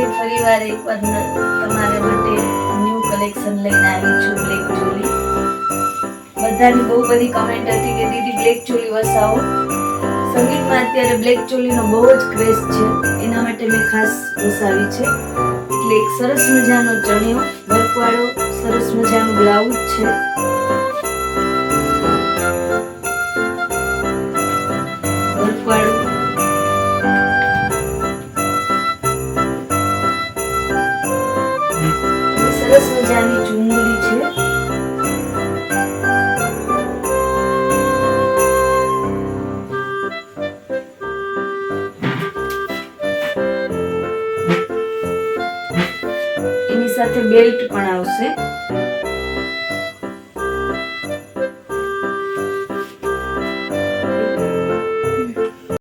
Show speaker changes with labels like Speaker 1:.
Speaker 1: આજે ફરીવાર એકવાર તમારા માટે ન્યૂ કલેક્શન લઈને આવી છું, બ્લેક ચોલી. બધાની બહુ બધી કમેન્ટ હતી કે દીદી બ્લેક ચોલી વસાવો. સંગીતમાં અત્યારે બ્લેક ચોલીનો બહુ જ ક્રેઝ છે, એના માટે મેં ખાસ વસાવી છે. એટલે એક સરસ મજાનો ચણિયો, વર્કવાળો સરસ મજાનું બ્લાઉઝ છે. વર્કવાળું સરસ મજાની ચુંદડી છે. એની સાથે બેલ્ટ પણ આવશે.